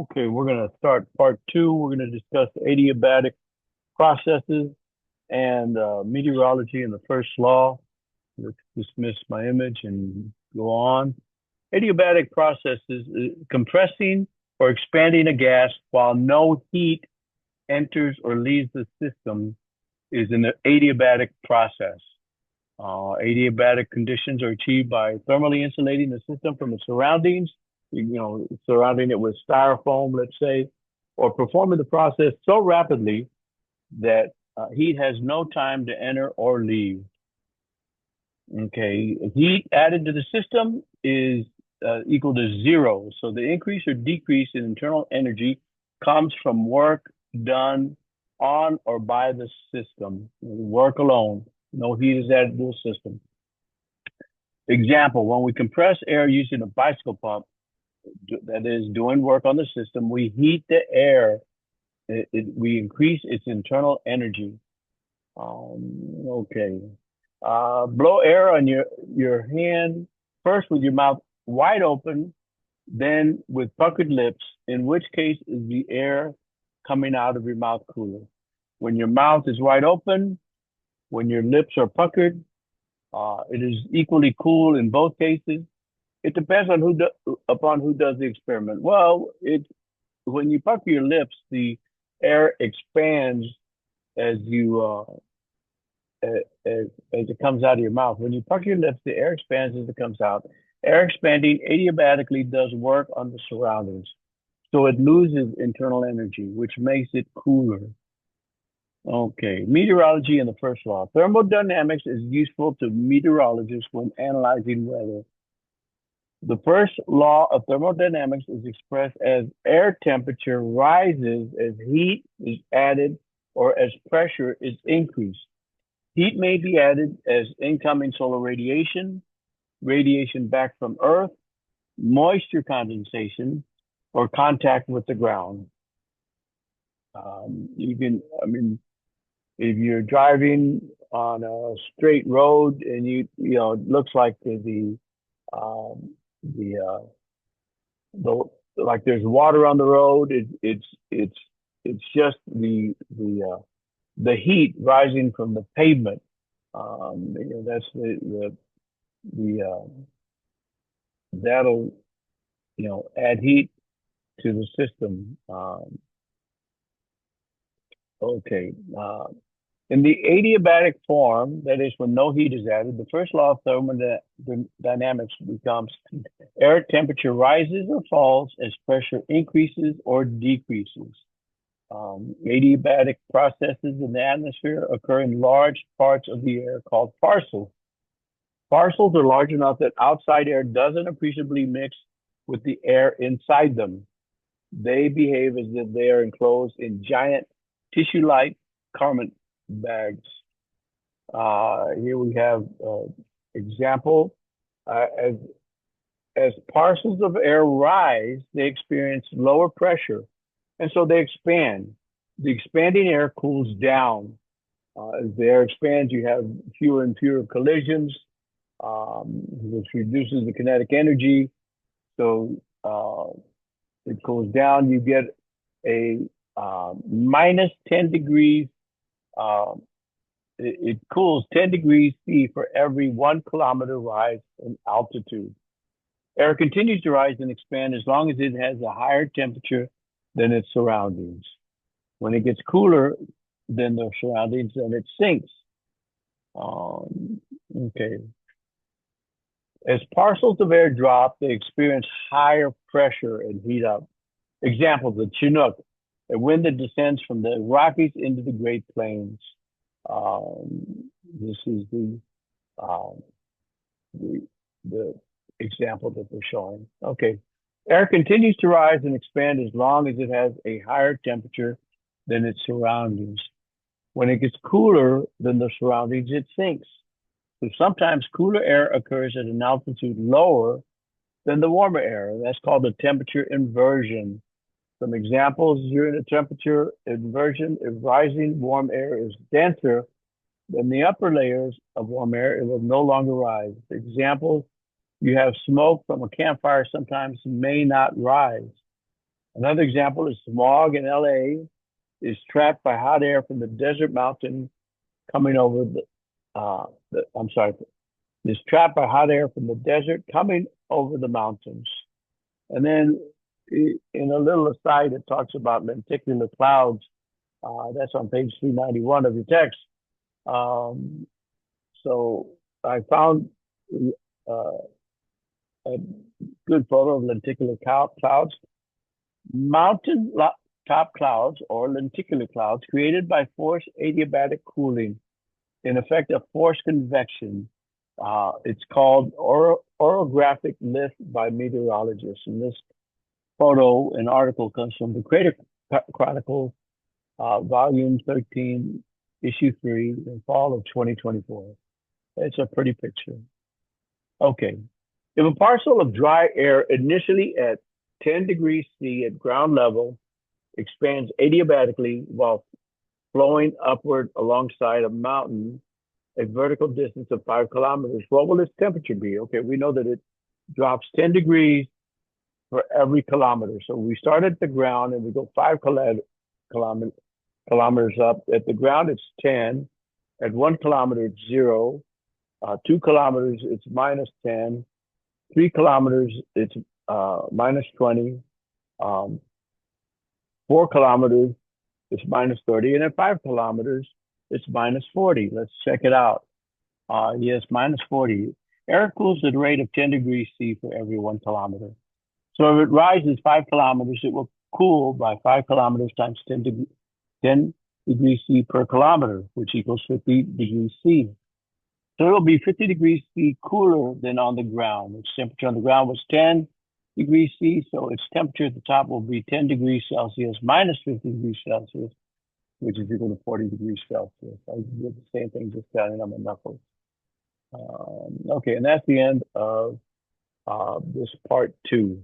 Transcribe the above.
Okay, we're going to start part two. We're going to discuss adiabatic processes and meteorology and the first law. Let's dismiss my image and go on. Adiabatic processes, compressing or expanding a gas while no heat enters or leaves the system, is an adiabatic process. Adiabatic conditions are achieved by thermally insulating the system from its surroundings, surrounding it with styrofoam, let's say, or performing the process so rapidly that heat has no time to enter or leave. Okay, heat added to the system is equal to zero. So the increase or decrease in internal energy comes from work done on or by the system. Work alone, no heat is added to the system. Example, when we compress air using a bicycle pump, that is doing work on the system, we heat the air, we increase its internal energy. Okay. Blow air on your hand, first with your mouth wide open, then with puckered lips, in which case is the air coming out of your mouth cooler. When your mouth is wide open, when your lips are puckered, it is equally cool in both cases. It depends on upon who does the experiment. Well, when you pucker your lips, the air expands as you as it comes out of your mouth. When you pucker your lips, the air expands as it comes out. Air expanding adiabatically does work on the surroundings, so it loses internal energy, which makes it cooler. Okay, meteorology and the first law. Thermodynamics is useful to meteorologists when analyzing weather. The first law of thermodynamics is expressed as air temperature rises as heat is added or as pressure is increased. Heat may be added as incoming solar radiation, radiation back from Earth, moisture condensation, or contact with the ground. I mean, if you're driving on a straight road and it looks like the the like there's water on the road. It's just the heat rising from the pavement. That's the that'll add heat to the system. Okay. In the adiabatic form, that is when no heat is added, the first law of thermodynamics becomes air temperature rises or falls as pressure increases or decreases. Adiabatic processes in the atmosphere occur in large parts of the air called parcels. Parcels are large enough that outside air doesn't appreciably mix with the air inside them. They behave as if they are enclosed in giant tissue-like garment bags. Here we have example. As parcels of air rise, they experience lower pressure, and so they expand. The expanding air cools down. As the air expands, you have fewer and fewer collisions, which reduces the kinetic energy. So it cools down. You get a minus 10 degrees. It cools 10 degrees C for every 1 kilometer rise in altitude. Air continues to rise and expand as long as it has a higher temperature than its surroundings. When it gets cooler than the surroundings, then it sinks. Okay. As parcels of air drop, they experience higher pressure and heat up. Example, the Chinook, a wind that descends from the Rockies into the Great Plains. This is um, the example that they're showing. Okay. Air continues to rise and expand as long as it has a higher temperature than its surroundings. When it gets cooler than the surroundings, it sinks. So sometimes cooler air occurs at an altitude lower than the warmer air. That's called a temperature inversion. Some examples during a temperature inversion: if rising warm air is denser than the upper layers of warm air, it will no longer rise. Examples: you have smoke from a campfire sometimes may not rise. Another example is smog in LA is trapped by hot air from the desert mountain coming over I'm sorry, is trapped by hot air from the desert coming over the mountains. And then in a little aside, it talks about lenticular clouds. That's on page 391 of your text. Um, so I found uh, a good photo of lenticular clouds. Mountain top clouds or lenticular clouds created by forced adiabatic cooling, in effect of forced convection. It's called orographic lift by meteorologists. And this photo and article comes from the Crater Chronicle, volume 13, issue 3, in fall of 2024. It's a pretty picture. Okay. If a parcel of dry air initially at 10 degrees C at ground level expands adiabatically while flowing upward alongside a mountain, a vertical distance of 5 kilometers, what will its temperature be? Okay, we know that it drops 10 degrees for every kilometer. So we start at the ground and we go 5 kilometers up. At the ground, it's 10. At 1 kilometer, it's 0. 2 kilometers, it's minus 10. 3 kilometers, it's minus 20. 4 kilometers, it's minus 30. And at 5 kilometers, it's minus 40. Let's check it out. Yes, minus 40. Air cools at a rate of 10 degrees C for every 1 kilometer. So if it rises 5 kilometers, it will cool by 5 kilometers times 10 degrees C per kilometer, which equals 50 degrees C. So it'll be 50 degrees C cooler than on the ground. Its temperature on the ground was 10 degrees C, so its temperature at the top will be 10 degrees Celsius minus 50 degrees Celsius, which is equal to 40 degrees Celsius. I did the same thing, just counting on my knuckles. Okay, and that's the end of this part 2.